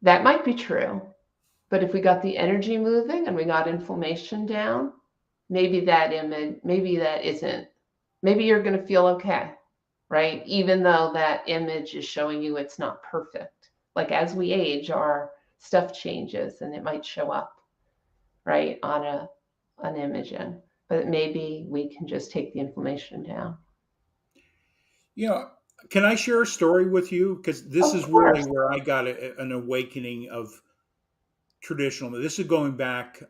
That might be true, but if we got the energy moving and we got inflammation down, maybe that image, maybe that isn't. Maybe you're going to feel okay, right? Even though that image is showing you it's not perfect. Like as we age, our stuff changes and it might show up, right, on an imaging. But maybe we can just take the inflammation down. You know, can I share a story with you? Because this Of is really course. where I got an awakening of traditional. This is going back,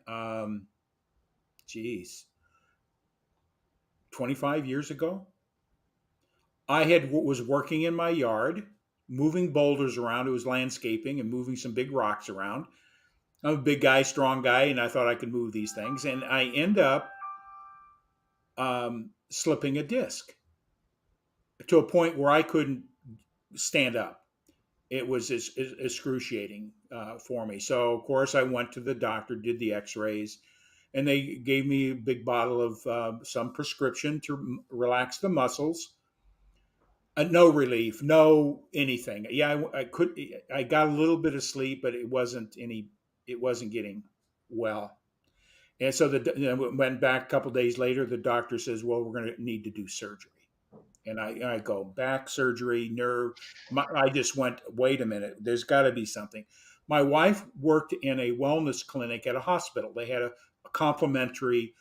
geez, 25 years ago. I was working in my yard, moving boulders around. It was landscaping and moving some big rocks around. I'm a big guy, strong guy, and I thought I could move these things. And I end up slipping a disc to a point where I couldn't stand up. It was excruciating for me. So, of course, I went to the doctor, did the x rays, and they gave me a big bottle of some prescription to relax the muscles. No relief, no anything. Yeah, I could. I got a little bit of sleep, but it wasn't any. It wasn't getting well. And so went back a couple of days later. The doctor says, "Well, we're going to need to do surgery." And I go back surgery, nerve. I just went, wait a minute. There's got to be something. My wife worked in a wellness clinic at a hospital. They had a complementary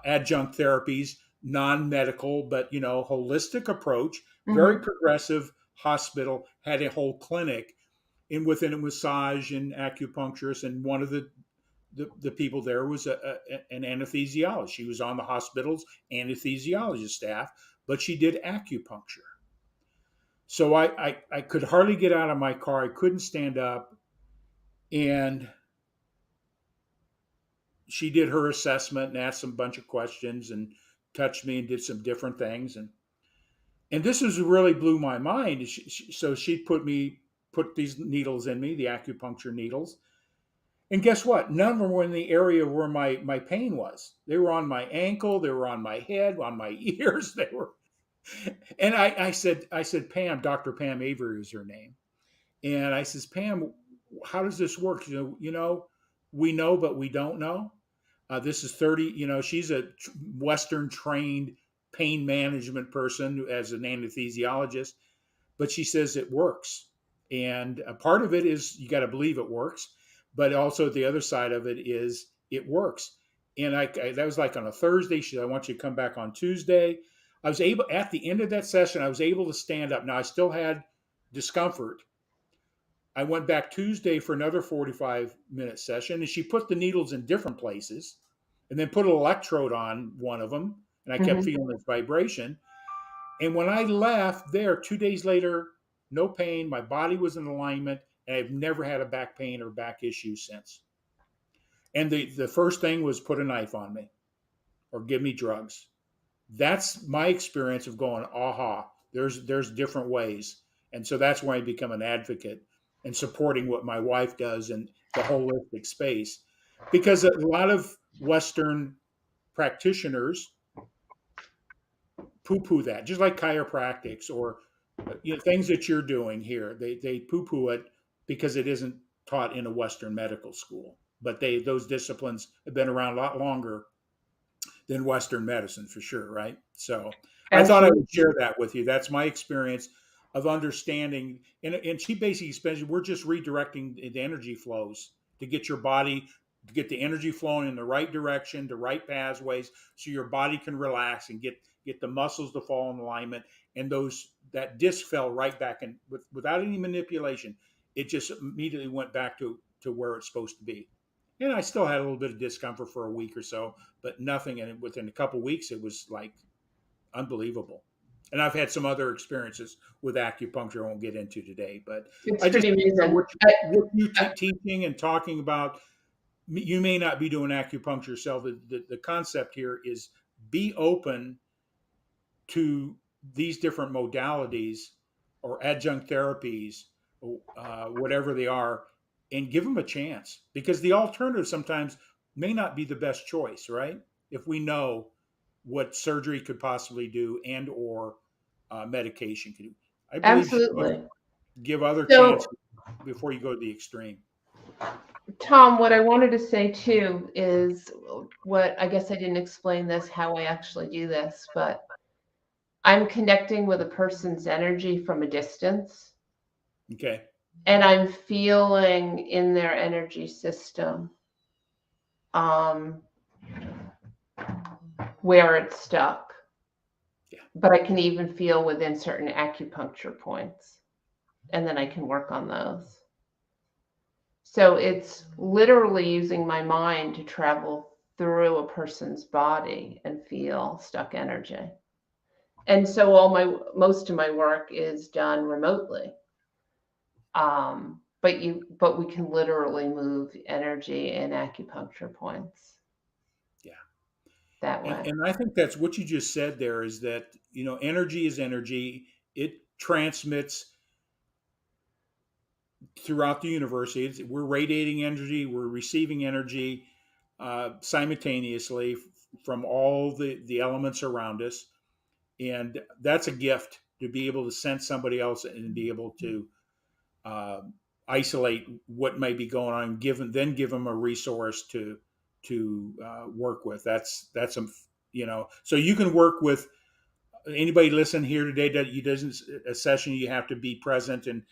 adjunct therapies, non-medical, but holistic approach. Very Mm-hmm. progressive hospital, had a whole clinic, and within a massage and acupuncturist. And one of the people there was an anesthesiologist. She was on the hospital's anesthesiologist staff, but she did acupuncture. So I could hardly get out of my car. I couldn't stand up, and she did her assessment and asked some bunch of questions and touched me and did some different things. And this was really blew my mind. So she put these needles in me, the acupuncture needles. And guess what? None of them were in the area where my pain was. They were on my ankle, they were on my head, on my ears. They were, and I said, Pam, Dr. Pam Avery is her name. And I says, Pam, how does this work? We know, but we don't know. This is 30, she's a Western trained pain management person as an anesthesiologist, but she says it works. And a part of it is you got to believe it works, but also the other side of it is it works. And that was like on a Thursday. She said, I want you to come back on Tuesday. I was able, at the end of that session, I was able to stand up. Now I still had discomfort. I went back Tuesday for another 45-minute session, and she put the needles in different places and then put an electrode on one of them. And I kept Mm-hmm. feeling this vibration. And when I left there 2 days later, no pain, my body was in alignment, and I've never had a back pain or back issue since. And the first thing was put a knife on me or give me drugs. That's my experience of going, aha, there's different ways. And so that's why I become an advocate and supporting what my wife does in the holistic space, because a lot of Western practitioners poo-poo that, just like chiropractics or things that you're doing here. They poo-poo it because it isn't taught in a Western medical school. But those disciplines have been around a lot longer than Western medicine for sure, right? So I thought I would Absolutely. share that with you. That's my experience of understanding. And she basically spends, we're just redirecting the energy flows to get your body, to get the energy flowing in the right direction, the right pathways, so your body can relax and get the muscles to fall in alignment. And that disc fell right back in without any manipulation. It just immediately went back to where it's supposed to be. And I still had a little bit of discomfort for a week or so, but nothing. And within a couple of weeks, it was like unbelievable. And I've had some other experiences with acupuncture I won't get into today, but It's I just, pretty amazing. what you teaching and talking about, you may not be doing acupuncture yourself. The concept here is be open to these different modalities or adjunct therapies, whatever they are, and give them a chance, because the alternative sometimes may not be the best choice, right? If we know what surgery could possibly do and or medication could do, I believe you should Absolutely. give other chances So, before you go to the extreme. Tom, what I wanted to say too is what I guess I didn't explain this, how I actually do this, but I'm connecting with a person's energy from a distance, Okay. and I'm feeling in their energy system um, where it's stuck. Yeah. But I can even feel within certain acupuncture points, and then I can work on those. So it's literally using my mind to travel through a person's body and feel stuck energy. And so most of my work is done remotely. But we can literally move energy in acupuncture points Yeah. that And way. and I think that's what you just said there, is that, energy is energy. It transmits throughout the universe. We're radiating energy, we're receiving energy simultaneously from all the elements around us. And that's a gift, to be able to sense somebody else and be able to uh, isolate what may be going on, then give them a resource to work with. That's so you can work with anybody listen here today. That you doesn't a session you have to be present and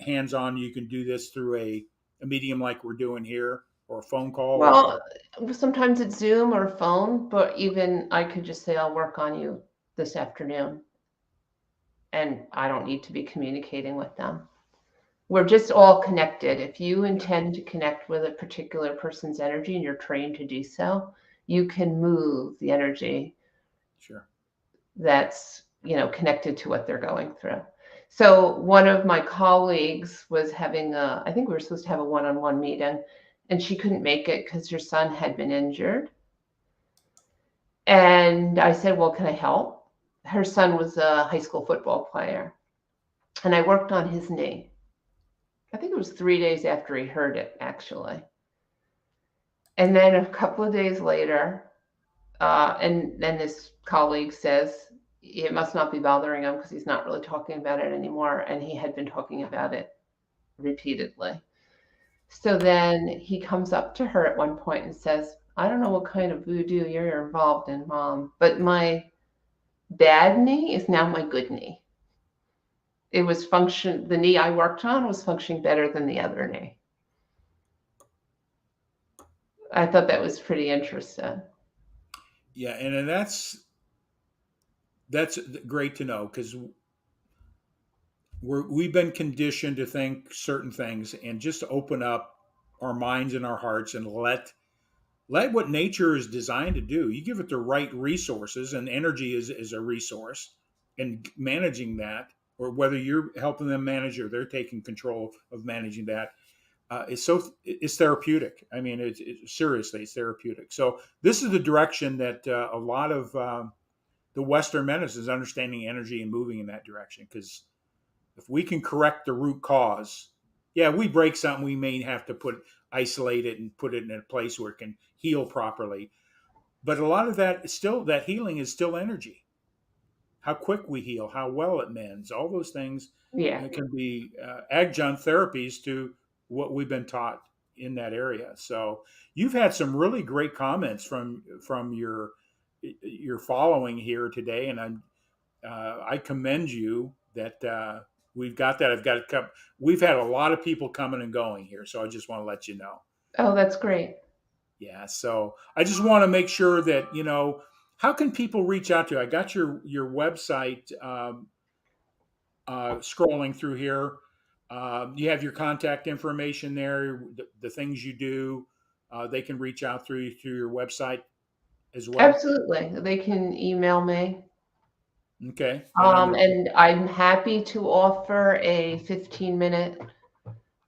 hands on. You can do this through a medium like we're doing here, or a phone call, or Well, sometimes it's Zoom or phone, but even I could just say, I'll work on you this afternoon, and I don't need to be communicating with them. We're just all connected. If you yeah, intend to connect with a particular person's energy and you're trained to do so, you can move the energy sure, that's, connected to what they're going through. So one of my colleagues was having I think we were supposed to have a one-on-one meeting, and she couldn't make it because her son had been injured. And I said, well, can I help? Her son was a high school football player, and I worked on his knee. I think it was 3 days after he hurt it, actually. And then a couple of days later, and then this colleague says it must not be bothering him because he's not really talking about it anymore. And he had been talking about it repeatedly. So then he comes up to her at one point and says, I don't know what kind of voodoo you're involved in, Mom, but my bad knee is now my good knee. The knee I worked on was functioning better than the other knee. I thought that was pretty interesting. yeah. And that's great to know, because we've been conditioned to think certain things, and just to open up our minds and our hearts and let what nature is designed to do. You give it the right resources, and energy is a resource, and managing that, or whether you're helping them manage or they're taking control of managing that, it's therapeutic. I mean, seriously, it's therapeutic. So this is the direction that a lot of the Western medicine is understanding energy and moving in that direction. Because if we can correct the root cause, Yeah, we break something, we may have to isolate it and put it in a place where it can heal properly. But a lot of that is still, that healing is still energy. How quick we heal, how well it mends, all those things Yeah. can be adjunct therapies to what we've been taught in that area. So you've had some really great comments from your following here today, and I commend you that we've got that. I've got a couple. We've had a lot of people coming and going here, so I just want to let you know. Oh, that's great. Yeah. So I just want to make sure that how can people reach out to you? I got your website scrolling through here. You have your contact information there. The things you do, they can reach out through your website as well. Absolutely. They can email me. Okay. That number. And I'm happy to offer a 15-minute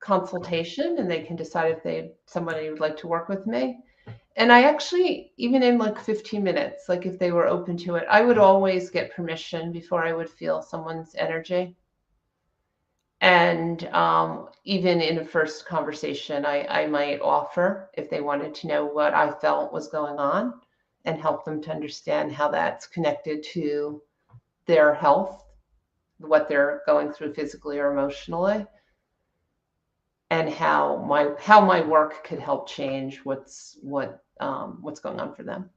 consultation, and they can decide if somebody would like to work with me. And I actually, even in like 15 minutes, like if they were open to it, I would always get permission before I would feel someone's energy. And even in a first conversation, I might offer if they wanted to know what I felt was going on and help them to understand how that's connected to their health, what they're going through physically or emotionally, and how my work could help change what's going on for them.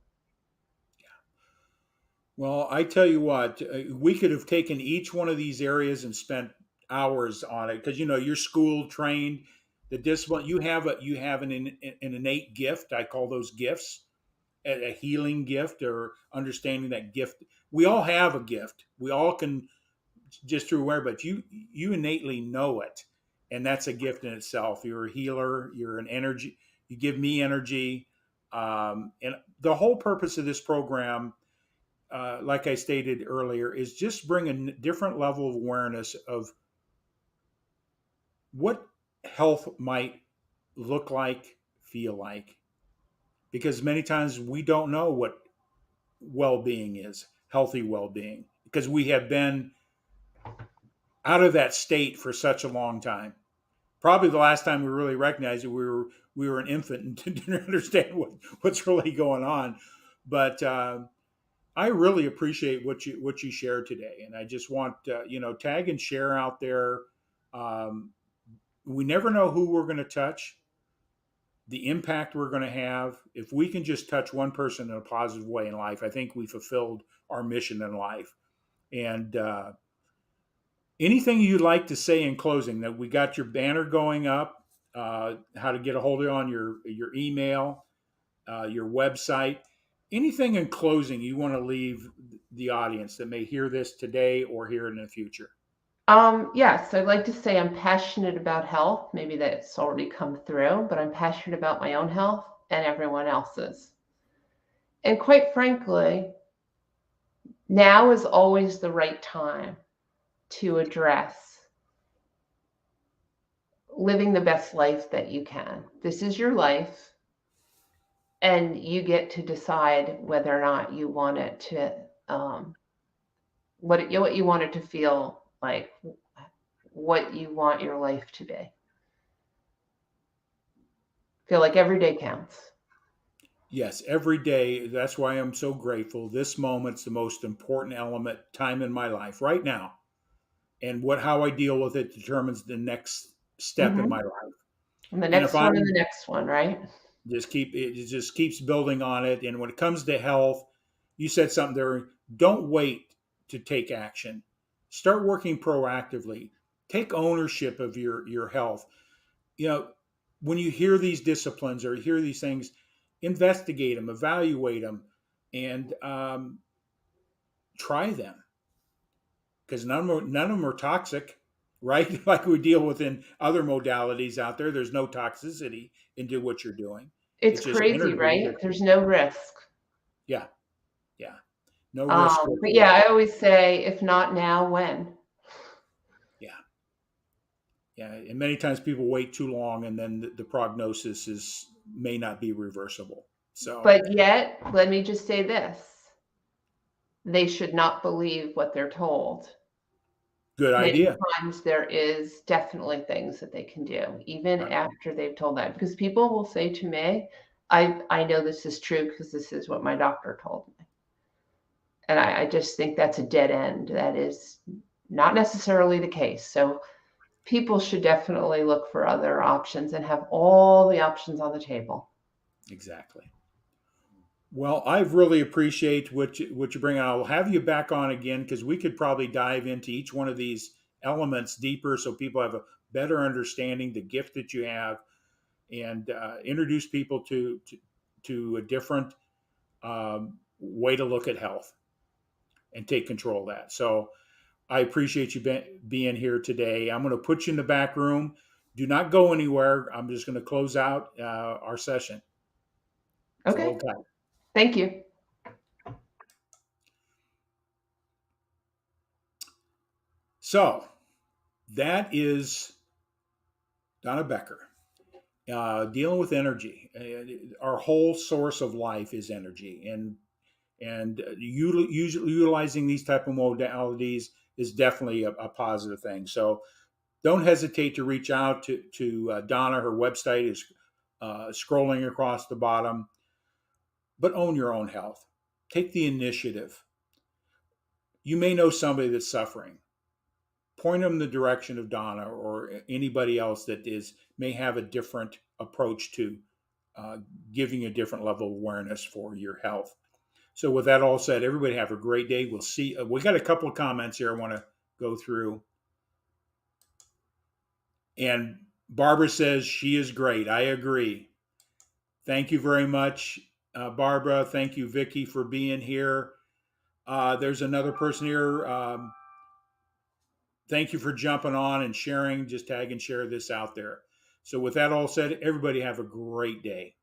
Well, I tell you what, we could have taken each one of these areas and spent hours on it because you're school trained, the discipline you have an innate gift. I call those gifts a healing gift or understanding that gift. We all have a gift. We all can just through aware, but you innately know it, and that's a gift in itself. You're a healer. You're an energy. You give me energy, and the whole purpose of this program, like I stated earlier, is just bring a different level of awareness of what health might look like, feel like, because many times we don't know what well-being is, healthy well-being, because we have been out of that state for such a long time. Probably the last time we really recognized it, we were an infant and didn't understand what's really going on. But I really appreciate what you shared today, and I just want tag and share out there. Um, we never know who we're going to touch, the impact we're going to have. If we can just touch one person in a positive way in life, I think we fulfilled our mission in life. And anything you'd like to say in closing? That we got your banner going up, how to get a hold of you on your email, your website. Anything in closing you want to leave the audience that may hear this today or hear it in the future? Yes, I'd like to say I'm passionate about health. Maybe that's already come through, but I'm passionate about my own health and everyone else's. And quite frankly, now is always the right time to address living the best life that you can. This is your life, and you get to decide whether or not you want it to, what you want it to feel like, what you want your life to be. Feel like every day counts. Yes, every day. That's why I'm so grateful. This moment's the most important element time in my life right now, and how I deal with it determines the next step in Hmm. my life. And the And if next one and the I'm next one, right? it just keeps building on it. And when it comes to health, you said something there. Don't wait to take action. Start working proactively. Take ownership of your health. You know, when you hear these disciplines or hear these things, investigate them, evaluate them, and try them, because none of them are toxic, right? Like we deal with in other modalities out there. There's no toxicity into what you're doing. It's It's just crazy, energy right? that, There's no risk. yeah, yeah, no risk But yeah, whatsoever. I always say, if not now, when? Yeah, yeah. And many times people wait too long, and then the prognosis may not be reversible. So But yet, let me just say this: they should not believe what they're told. Good Many idea. times there is definitely things that they can do, even Right. after they've told that. Because people will say to me, I know this is true because this is what my doctor told me. And I just think that's a dead end. That is not necessarily the case. So people should definitely look for other options and have all the options on the table. Exactly. Well, I really appreciate what you bring. I'll have you back on again because we could probably dive into each one of these elements deeper, so people have a better understanding the gift that you have, and introduce people to a different way to look at health and take control of that. So I appreciate you being here today. I'm going to put you in the back room. Do not go anywhere. I'm just going to close out our session. So Okay. hold tight. Thank you. So that is Donna Becker, dealing with energy. Our whole source of life is energy, and utilizing these type of modalities is definitely a positive thing. So don't hesitate to reach out to Donna. Her website is scrolling across the bottom. But own your own health. Take the initiative. You may know somebody that's suffering. Point them in the direction of Donna or anybody else that is may have a different approach to uh, giving a different level of awareness for your health. So, with that all said, everybody have a great day. We'll see. We got a couple of comments here I want to go through. And Barbara says she is great. I agree. Thank you very much, Barbara. Thank you, Vicky, for being here. There's another person here. Thank you for jumping on and sharing. Just tag and share this out there. So, with that all said, everybody have a great day.